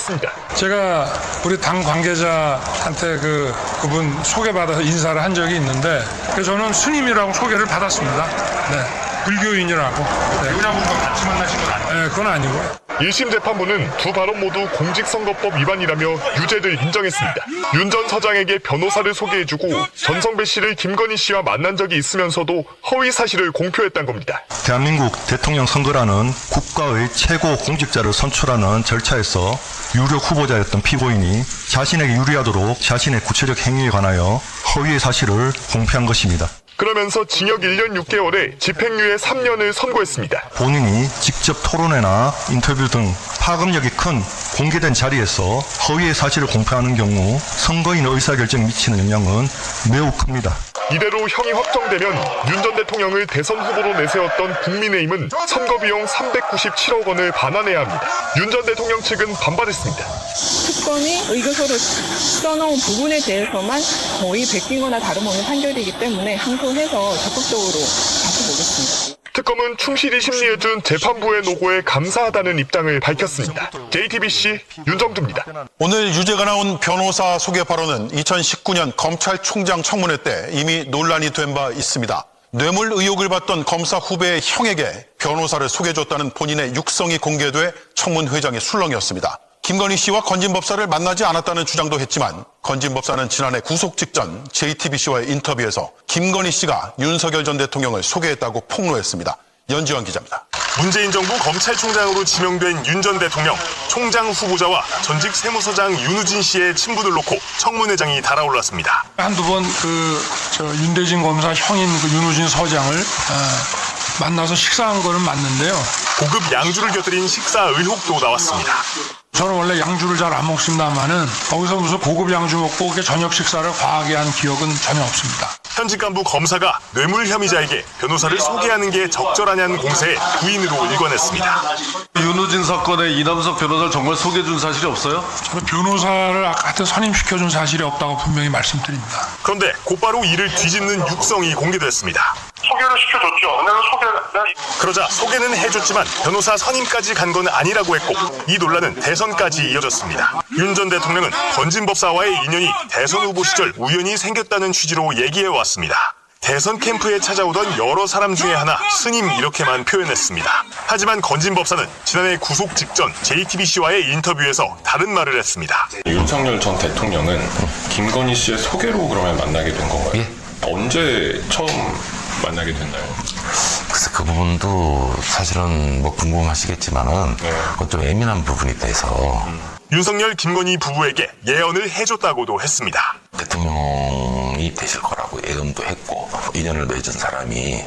밝혔습니다. 제가 우리 당 관계자한테 그분 소개받아서 인사를 한 적이 있는데 그래서 저는 스님이라고 소개를 받았습니다. 네, 불교인이라고. 네. 여자분과 같이 만나신 건 아니에요? 네, 그건 아니고요. 1심 재판부는 두 발언 모두 공직선거법 위반이라며 유죄를 인정했습니다. 윤 전 서장에게 변호사를 소개해주고 전성배 씨를 김건희 씨와 만난 적이 있으면서도 허위 사실을 공표했단 겁니다. 대한민국 대통령 선거라는 국가의 최고 공직자를 선출하는 절차에서 유력 후보자였던 피고인이 자신에게 유리하도록 자신의 구체적 행위에 관하여 허위의 사실을 공표한 것입니다. 그러면서 징역 1년 6개월에 집행유예 3년을 선고했습니다. 본인이 직접 토론회나 인터뷰 등 파급력이 큰 공개된 자리에서 허위의 사실을 공표하는 경우 선거인 의사결정에 미치는 영향은 매우 큽니다. 이대로 형이 확정되면 윤 전 대통령을 대선 후보로 내세웠던 국민의힘은 선거비용 397억 원을 반환해야 합니다. 윤 전 대통령 측은 반발했습니다. 특검이 의교서를 써놓은 부분에 대해서만 거의 베낀 거나 다름없는 판결이기 때문에 항소해서 적극적으로 바꿔보겠습니다. 특검은 충실히 심리해준 재판부의 노고에 감사하다는 입장을 밝혔습니다. JTBC 윤정두입니다. 오늘 유죄가 나온 변호사 소개 발언은 2019년 검찰총장 청문회 때 이미 논란이 된 바 있습니다. 뇌물 의혹을 받던 검사 후배의 형에게 변호사를 소개해줬다는 본인의 육성이 공개돼 청문회장의 술렁이었습니다. 김건희 씨와 건진 법사를 만나지 않았다는 주장도 했지만 건진 법사는 지난해 구속 직전 JTBC와의 인터뷰에서 김건희 씨가 윤석열 전 대통령을 소개했다고 폭로했습니다. 연지원 기자입니다. 문재인 정부 검찰총장으로 지명된 윤 전 대통령, 총장 후보자와 전직 세무서장 윤우진 씨의 친분을 놓고 청문회장이 달아올랐습니다. 한두 번 윤대진 검사 형인 윤우진 서장을 만나서 식사한 거는 맞는데요. 고급 양주를 곁들인 식사 의혹도 나왔습니다. 저는 원래 양주를 잘 안 먹습니다만은 거기서 무슨 고급 양주 먹고 저녁 식사를 과하게 한 기억은 전혀 없습니다. 현직 간부 검사가 뇌물 혐의자에게 변호사를 소개하는 게 적절하냐는 공세에 부인으로 일관했습니다. 윤우진 사건에 이남석 변호사를 정말 소개해준 사실이 없어요? 저는 변호사를 아까한테 선임시켜준 사실이 없다고 분명히 말씀드립니다. 그런데 곧바로 이를 뒤집는 육성이 공개됐습니다. 소개를 시켜줬죠. 그러자 소개는 해줬지만 변호사 선임까지 간 건 아니라고 했고 이 논란은 대선까지 이어졌습니다. 윤 전 대통령은 건진 법사와의 인연이 대선 후보 시절 우연히 생겼다는 취지로 얘기해왔습니다. 대선 캠프에 찾아오던 여러 사람 중에 하나 스님 이렇게만 표현했습니다. 하지만 건진 법사는 지난해 구속 직전 JTBC와의 인터뷰에서 다른 말을 했습니다. 윤석열 전 대통령은 김건희 씨의 소개로 그러면 만나게 된 건가요? 예. 언제 처음 만나게 됐나요? 그래서 그 부분도 사실은 뭐 궁금하시겠지만은 그건 좀 예민한 부분이 돼서 윤석열 김건희 부부에게 예언을 해줬다고도 했습니다. 대통령이 되실 거라고 예언도 했고 인연을 맺은 사람이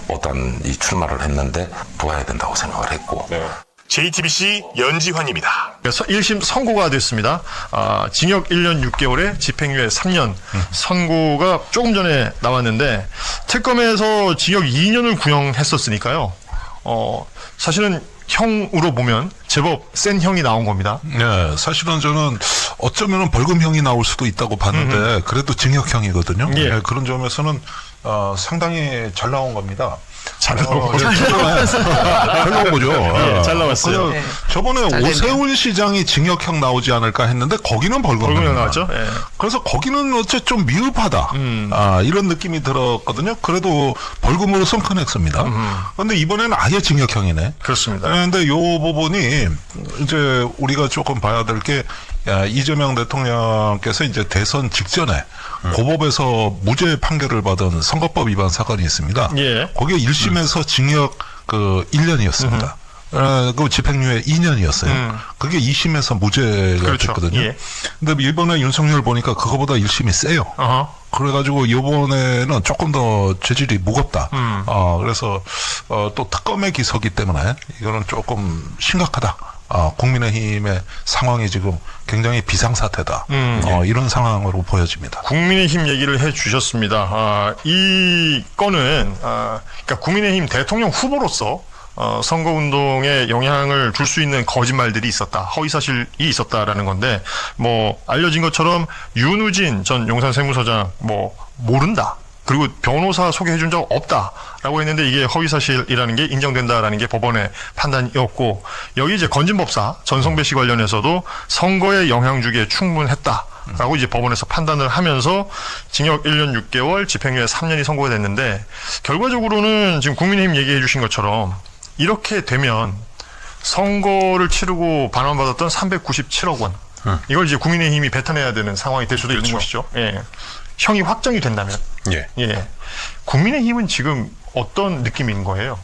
어떤 이 출마를 했는데 도와야 된다고 생각을 했고 JTBC 연지환입니다. 그래서 1심 선고가 됐습니다. 징역 1년 6개월에 집행유예 3년 선고가 조금 전에 나왔는데 특검에서 징역 2년을 구형했었으니까요. 사실은 형으로 보면 제법 센 형이 나온 겁니다. 네, 사실은 저는 어쩌면 벌금형이 나올 수도 있다고 봤는데 그래도 징역형이거든요. 예. 네, 그런 점에서는 상당히 잘 나온 겁니다. 잘 나온 거죠. 잘 나온 거죠. 예, 잘 나왔어요. 저번에 오세훈 시장이 징역형 나오지 않을까 했는데 거기는 벌금형 나왔죠. 예. 그래서 거기는 어째 좀 미흡하다. 이런 느낌이 들었거든요. 그래도 벌금으로 성큰했습니다. 그런데 이번에는 아예 징역형이네. 그렇습니다. 그런데 이 부분이 이제 우리가 조금 봐야 될 게 이재명 대통령께서 이제 대선 직전에 고법에서 무죄 판결을 받은 선거법 위반 사건이 있습니다. 예. 거기에 1심에서 징역 1년이었습니다. 그 집행유예 2년이었어요. 그게 2심에서 무죄가 그렇죠. 됐거든요. 예. 근데 이번에 윤석열 보니까 그거보다 1심이 세요. 그래가지고 이번에는 조금 더 죄질이 무겁다. 그래서 또 특검의 기소기 때문에 이거는 조금 심각하다. 국민의힘의 상황이 지금 굉장히 비상사태다. 이런 상황으로 보여집니다. 국민의힘 얘기를 해주셨습니다. 이 건은 그러니까 국민의힘 대통령 후보로서 선거운동에 영향을 줄 수 있는 거짓말들이 있었다. 허위사실이 있었다라는 건데 뭐 알려진 것처럼 윤우진 전 용산 세무서장 모른다. 그리고 변호사 소개해준 적 없다라고 했는데 이게 허위사실이라는 게 인정된다라는 게 법원의 판단이었고 여기 이제 건진법사 전성배 씨 관련해서도 선거에 영향 주기에 충분했다라고 이제 법원에서 판단을 하면서 징역 1년 6개월, 집행유예 3년이 선고가 됐는데 결과적으로는 지금 국민의힘 얘기해 주신 것처럼 이렇게 되면 선거를 치르고 반환받았던 397억 원 이걸 이제 국민의힘이 뱉어내야 되는 상황이 될 수도 있는 것이죠. 예. 형이 확정이 된다면. 예. 예. 국민의힘은 지금 어떤 느낌인 거예요?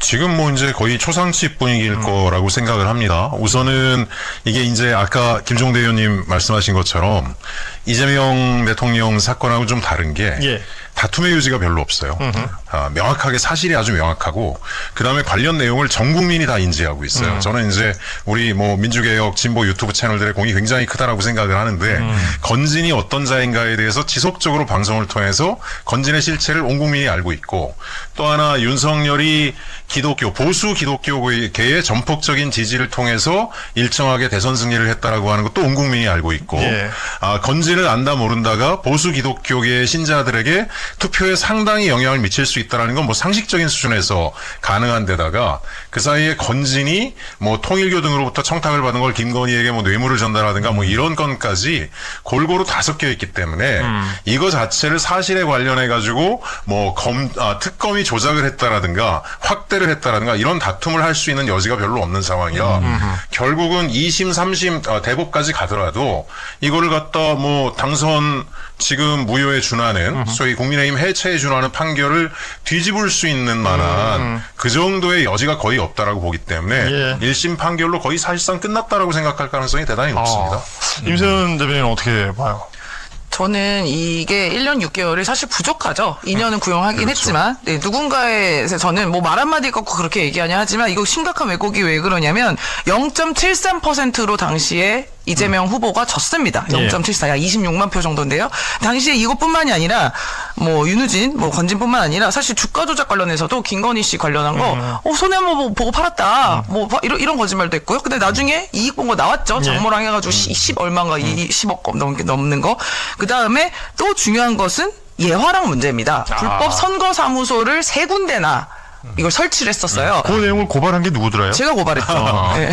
지금 뭐 이제 거의 초상집 분위기일 거라고 생각을 합니다. 우선은 이게 이제 아까 김종대 의원님 말씀하신 것처럼 이재명 대통령 사건하고 좀 다른 게 예. 다툼의 여지가 별로 없어요. 명확하게 사실이 아주 명확하고 그다음에 관련 내용을 전 국민이 다 인지하고 있어요. 저는 이제 우리 뭐 민주개혁 진보 유튜브 채널들의 공이 굉장히 크다라고 생각을 하는데 건진이 어떤 자인가에 대해서 지속적으로 방송을 통해서 건진의 실체를 온 국민이 알고 있고 또 하나 윤석열이 기독교 보수 기독교계의 전폭적인 지지를 통해서 일정하게 대선 승리를 했다라고 하는 것도 온 국민이 알고 있고 예. 건진을 안다 모른다가 보수 기독교계의 신자들에게 투표에 상당히 영향을 미칠 수 있다라는 건 뭐 상식적인 수준에서 가능한 데다가 그 사이에 건진이 뭐 통일교 등으로부터 청탁을 받은 걸 김건희에게 뭐 뇌물을 전달하든가 뭐 이런 건까지 골고루 다 섞여 있기 때문에 이거 자체를 사실에 관련해 가지고 뭐 특검이 조작을 했다라든가 확대를 했다라든가 이런 다툼을 할 수 있는 여지가 별로 없는 상황이라 결국은 2심, 3심 대법까지 가더라도 이거를 갖다 뭐 당선 지금 무효에 준하는 소위 국민의힘 해체에 준하는 판결을 뒤집을 수 있는 만한 그 정도의 여지가 거의 없다라고 보기 때문에 예. 1심 판결로 거의 사실상 끝났다라고 생각할 가능성이 대단히 높습니다. 임세은 대변인은 어떻게 봐요? 저는 이게 1년 6개월이 사실 부족하죠. 2년은 구형하긴 했지만 네, 누군가에서 저는 뭐 말 한마디 갖고 그렇게 얘기하냐 하지만 이거 심각한 왜곡이 왜 그러냐면 0.73%로 당시에 이재명 후보가 졌습니다. 0.74, 약 26만 표 정도인데요. 당시에 이것뿐만이 아니라 뭐 윤우진, 뭐 건진뿐만 아니라 사실 주가 조작 관련해서도 김건희 씨 관련한 거, 손해만 보고 팔았다. 뭐 이런 거짓말도 했고요. 근데 나중에 이익 본 거 나왔죠. 장모랑 해가지고 10 얼마인가 20억 넘는 거. 그 다음에 또 중요한 것은 예화랑 문제입니다. 불법 선거사무소를 3군데나 이걸 설치를 했었어요. 그 내용을 고발한 게 누구더라요? 제가 고발했죠. 네.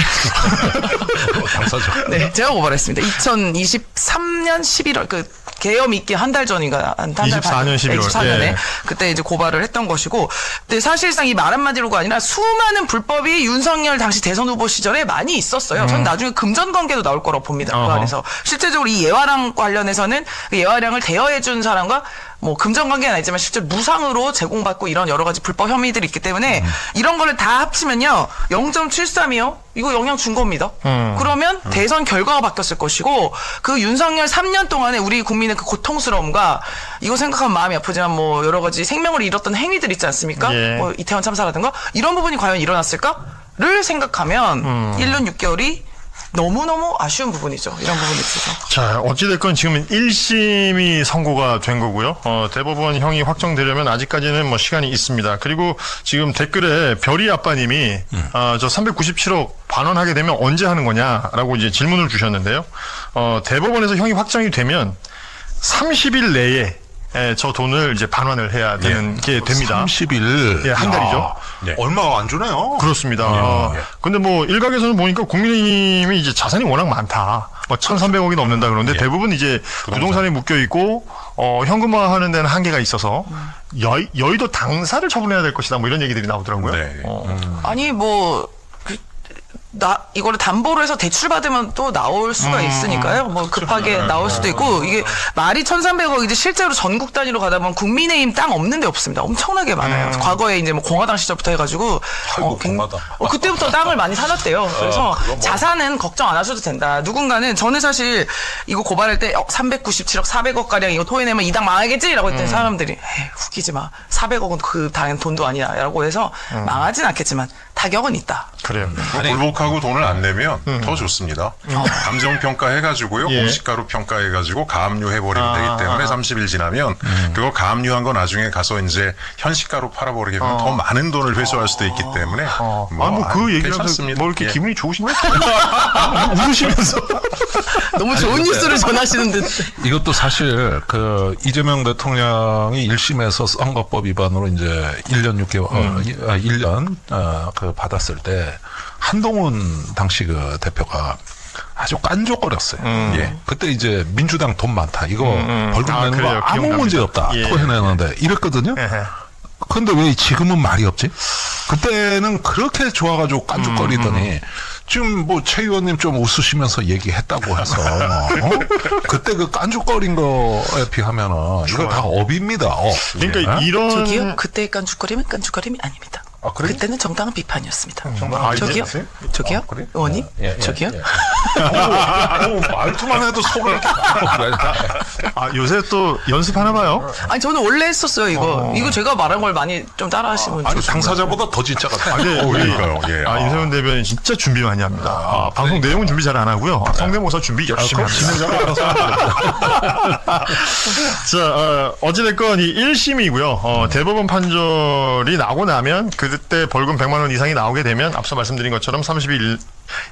당사자. 네, 제가 고발했습니다. 2023년 11월 그 계엄 있기 한 달 전인가 한 달 24년 11월. 24년에 예. 그때 이제 고발을 했던 것이고, 근데 사실상 이 말 한마디로가 아니라 수많은 불법이 윤석열 당시 대선 후보 시절에 많이 있었어요. 저는 나중에 금전 관계도 나올 거라고 봅니다. 그 안에서 실제적으로 이 예화랑 관련해서는 그 예화량을 대여해준 사람과 뭐 금전관계는 아니지만 실제 무상으로 제공받고 이런 여러 가지 불법 혐의들이 있기 때문에 이런 거를 다 합치면요 0.73이요. 이거 영향 준 겁니다. 그러면 대선 결과가 바뀌었을 것이고 그 윤석열 3년 동안에 우리 국민의 그 고통스러움과 이거 생각하면 마음이 아프지만 뭐 여러 가지 생명을 잃었던 행위들 있지 않습니까? 예. 뭐 이태원 참사라든가 이런 부분이 과연 일어났을까를 생각하면 1년 6개월이 너무너무 아쉬운 부분이죠. 이런 부분이 있어서. 자, 어찌됐건 지금은 1심이 선고가 된 거고요. 대법원형이 확정되려면 아직까지는 뭐 시간이 있습니다. 그리고 지금 댓글에 별이 아빠님이 저 397억 반환하게 되면 언제 하는 거냐라고 이제 질문을 주셨는데요. 대법원에서 형이 확정이 되면 30일 내에 저 돈을 이제 반환을 해야 되는 게 됩니다. 30일. 예, 한 달이죠. 네. 얼마 안 주네요. 그렇습니다. 근데 뭐 일각에서는 보니까 국민의힘이 이제 자산이 워낙 많다. 뭐 1,300억이 넘는다 그러는데 대부분 이제 부동산에 묶여 있고 현금화하는 데는 한계가 있어서 여의도 당사를 처분해야 될 것이다. 뭐 이런 얘기들이 나오더라고요. 네. 아니 뭐 이거를 담보로 해서 대출 받으면 또 나올 수가 있으니까요. 뭐 급하게 나올 수도 있고 이게 말이 1,300억이지 실제로 전국 단위로 가다 보면 국민의힘 땅 없는 데 없습니다. 엄청나게 많아요. 과거에 이제 뭐 공화당 시절부터 해가지고 그때부터 땅을 많이 사놨대요. 그래서 자산은 걱정 안 하셔도 된다. 누군가는 저는 사실 이거 고발할 때 397억 400억 가량 이거 토해내면 이 당 망하겠지라고 했더니 사람들이 웃기지 마. 400억은 그 당연 돈도 아니야라고 해서 망하진 않겠지만 타격은 있다. 그래요. 불복하고 인정하고 돈을 안 내면 더 좋습니다. 감정평가 해가지고요. 공시가로 평가해가지고 가압류해버리면 되기 때문에 30일 지나면 그거 가압류한 거 나중에 가서 이제 현시가로 팔아버리게 되면 더 많은 돈을 회수할 수도 있기 때문에 그 얘기하면서 뭐 이렇게 기분이 좋으신 거예요? 웃으시면서. 너무 좋은 뉴스를 전하시는 듯. 이것도 사실 그 이재명 대통령이 1심에서 선거법 위반으로 이제 1년 6개월, 1년 그 받았을 때 한동훈 당시 그 대표가 아주 깐족거렸어요. 예. 그때 이제 민주당 돈 많다. 이거 벌금 내는 거 아무 문제 없다. 토해내는데 이랬거든요. 근데 왜 지금은 말이 없지? 그때는 그렇게 좋아가지고 깐죽거리더니 지금 뭐 최 의원님 좀 웃으시면서 얘기했다고 해서 그때 그 깐죽거린 거에 비하면은 이거 다 업입니다. 그러니까 이런 저기요, 그때의 깐죽거림은 깐죽거림이 아닙니다. 그래? 그때는 정당한 비판이었습니다. 저기요? 저기요? 그래? 의원님? 저기요? 말투만 해도 속을 이렇게 요새 또 연습하나 봐요. 아니 저는 원래 했었어요 이거. 이거 제가 말한 걸 많이 좀 따라하시면 아니 좋습니다. 당사자보다 더 진짜 같아. 그러니까요. 예. 윤석열 대변인 진짜 준비 많이 합니다. 방송 내용은 준비 잘 안 하고요. 성대모사 준비 열심히 합니다. 자, 어찌됐건 이 1심이고요. 대법원 판결이 나오고 나면 그때 벌금 100만 원 이상이 나오게 되면 앞서 말씀드린 것처럼 30일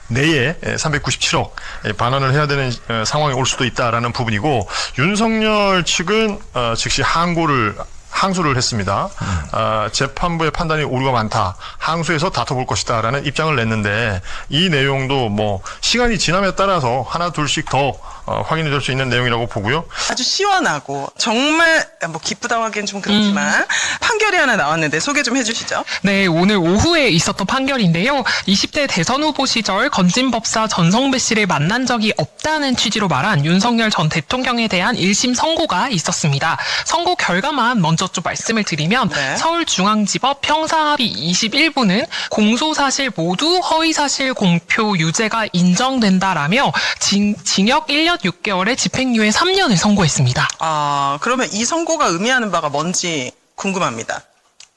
내에 397억 반환을 해야 되는 상황이 올 수도 있다라는 부분이고, 윤석열 측은 즉시 항소를 했습니다. 재판부의 판단이 오류가 많다. 항소해서 다퉈볼 것이다라는 입장을 냈는데, 이 내용도 뭐 시간이 지남에 따라서 하나 둘씩 더 확인해 줄 수 있는 내용이라고 보고요. 아주 시원하고 정말 뭐 기쁘다고 하기엔 좀 그렇지만 판결이 하나 나왔는데 소개 좀 해주시죠. 네, 오늘 오후에 있었던 판결인데요. 20대 대선 후보 시절 건진법사 전성배 씨를 만난 적이 없다는 취지로 말한 윤석열 전 대통령에 대한 1심 선고가 있었습니다. 선고 결과만 먼저 좀 말씀을 드리면 서울중앙지법 형사합의 21부는 공소사실 모두 허위사실 공표 유죄가 인정된다라며 징역 1년 6개월에 집행유예 3년을 선고했습니다. 그러면 이 선고가 의미하는 바가 뭔지 궁금합니다.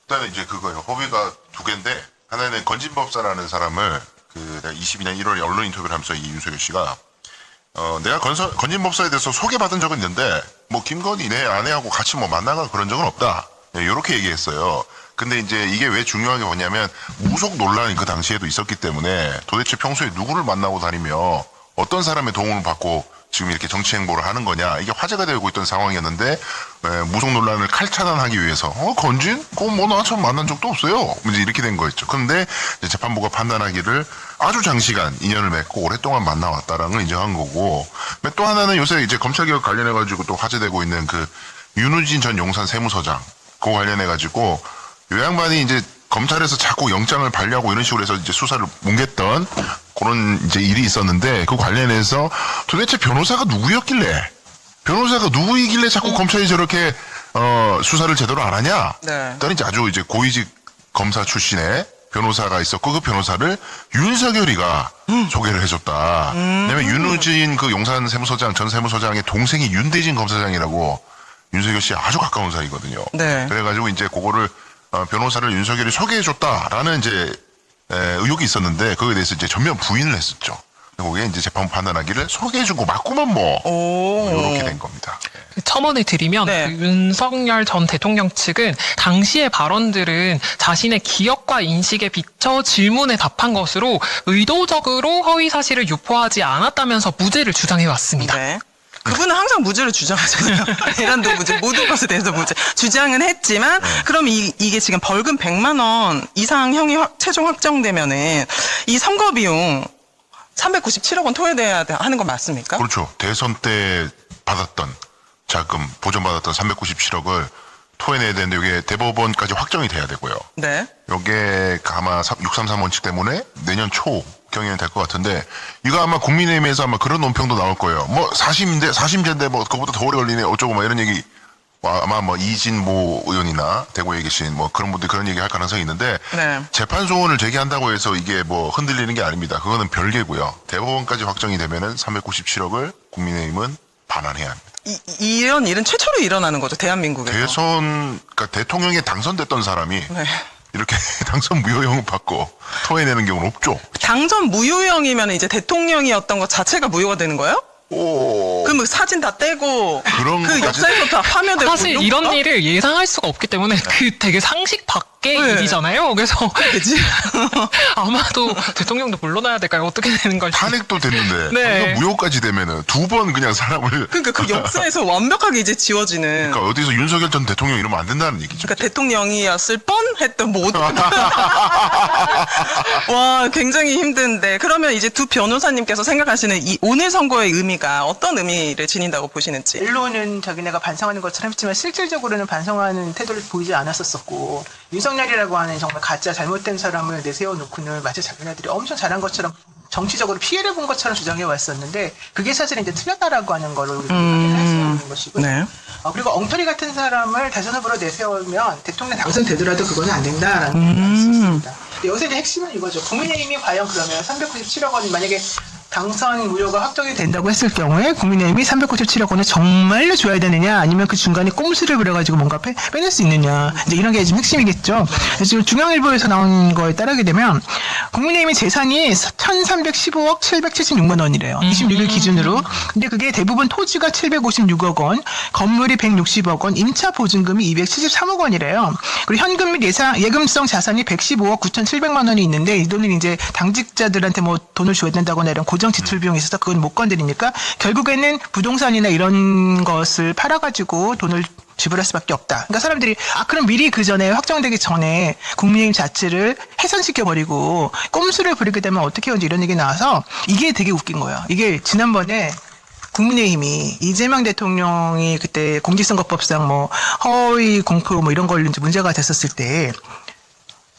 일단은 이제 그거예요. 허위가 두 개인데, 하나는 건진법사라는 사람을 내가 22년 1월에 언론 인터뷰를 하면서 이 윤석열 씨가 내가 건진법사에 대해서 소개받은 적은 있는데 뭐 김건희 내 아내하고 같이 뭐 만나거나 그런 적은 없다. 이렇게 얘기했어요. 근데 이제 이게 왜 중요한 게 뭐냐면, 우속 논란이 그 당시에도 있었기 때문에 도대체 평소에 누구를 만나고 다니며 어떤 사람의 도움을 받고 지금 이렇게 정치 행보를 하는 거냐, 이게 화제가 되고 있던 상황이었는데, 무속 논란을 칼차단하기 위해서 건진? 그건 뭐 나 처음 만난 적도 없어요. 이제 이렇게 된 거였죠. 그런데 재판부가 판단하기를 아주 장시간 인연을 맺고 오랫동안 만나왔다라는 걸 인정한 거고, 또 하나는 요새 이제 검찰개혁 관련해가지고 또 화제되고 있는 그 윤우진 전 용산 세무서장, 그거 관련해가지고 요 양반이 이제 검찰에서 자꾸 영장을 발려하고 이런 식으로 해서 이제 수사를 뭉갰던 그런 이제 일이 있었는데, 그 관련해서 도대체 변호사가 누구였길래, 변호사가 누구이길래 자꾸 검찰이 저렇게 수사를 제대로 안 하냐? 일단 이제 아주 이제 고위직 검사 출신의 변호사가 있었고, 그 변호사를 윤석열이가 소개를 해줬다. 왜냐면 윤우진 그 용산 세무서장 전 세무서장의 동생이 윤대진 검사장이라고 윤석열 씨 아주 가까운 사이거든요. 그래가지고 이제 그거를 변호사를 윤석열이 소개해줬다라는 이제 의혹이 있었는데, 그거에 대해서 이제 전면 부인을 했었죠. 그게 이제 재판부 판단하기를 소개해준 거 맞구만 뭐 이렇게 된 겁니다. 첨언을 드리면 그 윤석열 전 대통령 측은 당시의 발언들은 자신의 기억과 인식에 비춰 질문에 답한 것으로 의도적으로 허위 사실을 유포하지 않았다면서 무죄를 주장해 왔습니다. 그분은 항상 무죄를 주장하잖아요. 대란도 무죄, 모든 것에 대해서 무죄 주장은 했지만, 그럼 이게 지금 벌금 100만 원 이상 형이 최종 확정되면은 이 선거 비용 397억 원 토해내야 하는 거 맞습니까? 그렇죠. 대선 때 받았던 자금, 보전받았던 397억을 토해내야 되는데, 이게 대법원까지 확정이 돼야 되고요. 이게 아마 633 원칙 때문에 내년 초 경에는 될 것 같은데, 이거 아마 국민의힘에서 아마 그런 논평도 나올 거예요. 뭐 사심제인데 뭐 그거보다 더 오래 걸리네 어쩌고 뭐 이런 얘기, 아마 뭐 이진모 의원이나 대구에 계신 뭐 그런 분들이 그런 얘기 할 가능성이 있는데, 재판 소원을 제기한다고 해서 이게 뭐 흔들리는 게 아닙니다. 그거는 별개고요. 대법원까지 확정이 되면은 397억을 국민의힘은 반환해야 합니다. 이런 일은 최초로 일어나는 거죠, 대한민국에서. 그러니까 대통령에 당선됐던 사람이 이렇게 당선 무효형 받고 토해내는 경우는 없죠. 당선 무효형이면 이제 대통령이었던 것 자체가 무효가 되는 거예요? 그럼 사진 다 떼고 그런 그 역사에서 다 파면되고 사실 이런 일을 예상할 수가 없기 때문에 그 되게 상식 밖의 일이잖아요. 그래서 그지? 아마도 대통령도 물러나야 될까요? 어떻게 되는 걸지. 탄핵도 됐는데 네. 당선 무효까지 되면은 2번 그냥 사람을 그러니까 그 역사에서 완벽하게 이제 지워지는. 그러니까 어디서 윤석열 전 대통령 이러면 안 된다는 얘기죠. 그러니까 대통령이었을 뻔했던 모든. 와, 굉장히 힘든데. 그러면 이제 두 변호사님께서 생각하시는 이 오늘 선거의 의미가 어떤 의미를 지닌다고 보시는지. 언론은 자기네가 반성하는 것처럼 했지만 실질적으로는 반성하는 태도를 보이지 않았었고, 윤석열이라고 하는 정말 가짜 잘못된 사람을 내세워놓고는 마치 자기네들이 엄청 잘한 것처럼 정치적으로 피해를 본 것처럼 주장해 왔었는데, 그게 사실은 이제 틀렸다라고 하는 거를 우리가 확인할 수 있는 것이고요. 네. 그리고 엉터리 같은 사람을 대선 후보로 내세우면 대통령 당선되더라도 그거는 안 된다라는 말씀입니다. 여기서 이제 핵심은 이거죠. 국민의힘이 과연 그러면 397억 원 만약에 당선 무효가 확정이 된다고 했을 경우에 국민의힘이 397억 원을 정말로 줘야 되느냐, 아니면 그 중간에 꼼수를 부려가지고 뭔가 빼낼 수 있느냐, 이제 이런 게 지금 핵심이겠죠. 지금 중앙일보에서 나온 거에 따르게 되면 국민의힘의 재산이 1,315억 776만 원이래요. 26일 기준으로. 근데 그게 대부분 토지가 756억 원, 건물이 160억 원, 임차 보증금이 273억 원이래요. 그리고 현금 및 예금성 자산이 115억 9,700만 원이 있는데, 이 돈은 이제 당직자들한테 뭐 돈을 줘야 된다거나 이런 고정 지출 비용이 있어서 그건 못 건드리니까 결국에는 부동산이나 이런 것을 팔아가지고 돈을 지불할 수밖에 없다. 그러니까 사람들이 그럼 미리 그 전에 확정되기 전에 국민의힘 자체를 훼손시켜버리고 꼼수를 부리게 되면 어떻게 하는지 이런 얘기 나와서 이게 되게 웃긴 거예요. 이게 지난번에 국민의힘이 이재명 대통령이 그때 공직선거법상 뭐 허위 공표 뭐 이런 걸로 이제 문제가 됐었을 때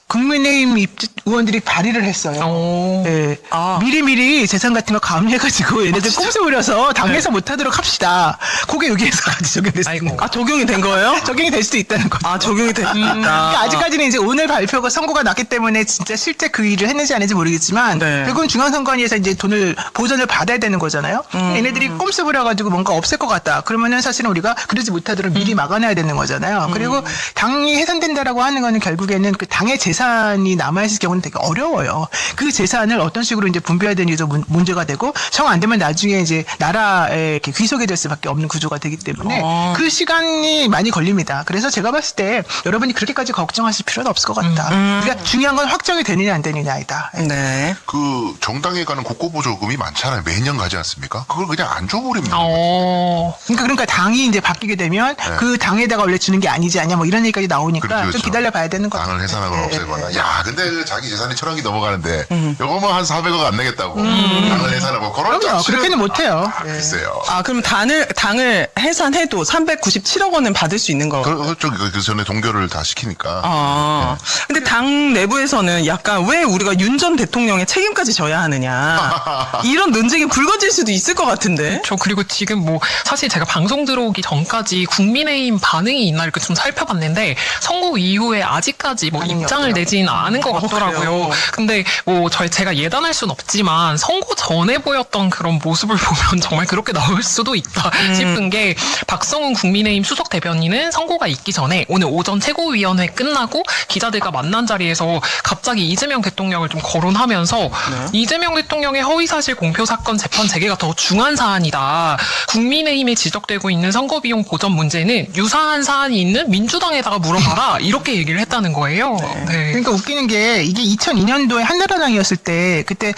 국민의힘 의원들이 발의를 했어요. 네. 미리미리 재산 같은 거 가압해가지고 얘네들 꼼수 부려서 당에서 못하도록 합시다. 그게 여기에서 적용됐습니다. 적용이 된 거예요? 적용이 될 수도 있다는 거죠. 적용이 됐다. 그러니까 아직까지는 이제 오늘 발표가 선고가 났기 때문에 진짜 실제 그 일을 했는지 안 했는지 모르겠지만 결국은 중앙선관위에서 이제 돈을 보전을 받아야 되는 거잖아요. 얘네들이 꼼수 부려가지고 뭔가 없앨 것 같다. 그러면은 사실은 우리가 그러지 못하도록 미리 막아놔야 되는 거잖아요. 그리고 당이 해산된다라고 하는 거는 결국에는 그 당의 재산이 남아있을 경우는 되게 어려워요. 그 재산을 어떤 식으로 이제 분배해야 되는지도 문제가 되고, 정 안 되면 나중에 이제 나라에 이렇게 귀속이 될 수밖에 없는 구조가 되기 때문에 그 시간이 많이 걸립니다. 그래서 제가 봤을 때 여러분이 그렇게까지 걱정하실 필요는 없을 것 같다. 그러니까 중요한 건 확정이 되느냐 안 되느냐이다. 네. 그 정당에 가는 국고보조금이 많잖아요. 매년 가지 않습니까? 그걸 그냥 안 줘버리면 그러니까 당이 이제 바뀌게 되면 그 당에다가 원래 주는 게 아니지 않냐 뭐 이런 얘기까지 나오니까 좀 기다려봐야 되는 거죠. 당을 해산하거나 없애거나. 야, 근데 그 자기 재산이 1,000억이 넘어가는데 요거만 한 400억 안 내겠다고 당을 해산하고 그런 그럼요. 그렇게는 못해요. 글쎄요. 그럼 당을 해산해도 397억 원은 받을 수 있는 거. 그 전에 동결을 다 시키니까. 근데 당 내부에서는 약간 왜 우리가 윤 전 대통령의 책임까지 져야 하느냐, 이런 논쟁이 불거질 수도 있을 것 같은데. 그리고 지금 뭐 사실 제가 방송 들어오기 전까지 국민의힘 반응이 있나 이렇게 좀 살펴봤는데, 선거 이후에 아직까지 뭐 입장을 내진 않은 것 같더라고요. 근데 뭐 제가 예단할 순 없지만 선거 전에 보였던 그런 모습을 보면 정말 그렇게 나올 수도 있다 싶은 게, 박성훈 국민의힘 수석 대변인은 선거가 있기 전에 오늘 오전 최고위원회 끝나고 기자들과 만난 자리에서 갑자기 이재명 대통령을 좀 거론하면서 이재명 대통령의 허위사실 공표 사건 재판 재개가 더 중요한 사안이다. 국민의힘에 지적되고 있는 선거비용 보전 문제는 유사한 사안이 있는 민주당에다가 물어봐라. 이렇게 얘기를 했다는 거예요. 그러니까 웃기는 게 이게 2002년도에 한나라당이었을 때 그때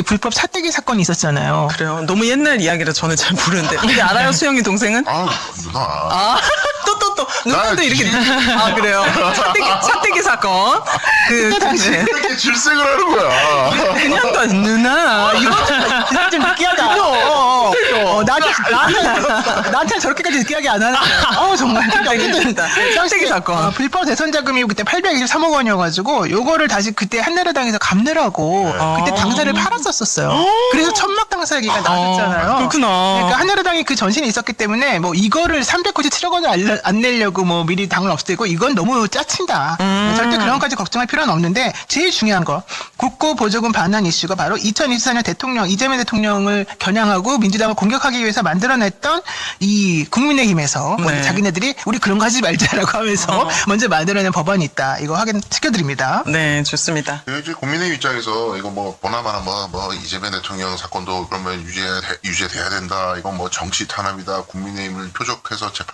불법 차떼기 사건이 있었잖아요. 그래요. 너무 옛날 이야기라 저는 잘 모르는데. 근데 알아요, 수영이 동생은? 누나. 또 누나도 이렇게. 그래요. 차떼기 사건. 그 당시에 질색을 하는 거야. 그냥 누나 이거 좀 느끼하다. 나한테 저렇게까지 느끼하게 안 하는 거야. 정말. 차떼기 사건. 불법 대선 자금이 그때 823억 원이어가지고 요거를 다시 그때 한나라당에서 갚느라고 그때 당사를 팔았었어요. 그래서 천막 당사기가 나왔잖아요. 그렇구나. 그러니까 한나라당이 그 전신이 있었기 때문에 뭐 이거를 397억 원을 안 내려고 뭐 미리 당을 없애고 이건 너무 짜친다. 절대 그런 것까지 걱정할 필요는 없는데, 제일 중요한 거 국고 보조금 반환 이슈가 바로 2024년 대통령 이재명 대통령을 겨냥하고 민주당을 공격하기 위해서 만들어냈던 이 국민의힘에서 네. 자기네들이 우리 그런 거 하지 말자라고 하면서 먼저 만들어낸 법안이 있다. 이거 확인시켜드립니다. 네, 좋습니다. 이제 국민의힘 입장에서 이거 뭐 보나마나 뭐 이재명 대통령 사건도 그러면 유죄돼야 된다. 이건 뭐 정치 탄압이다. 국민의힘을 표적해서 재판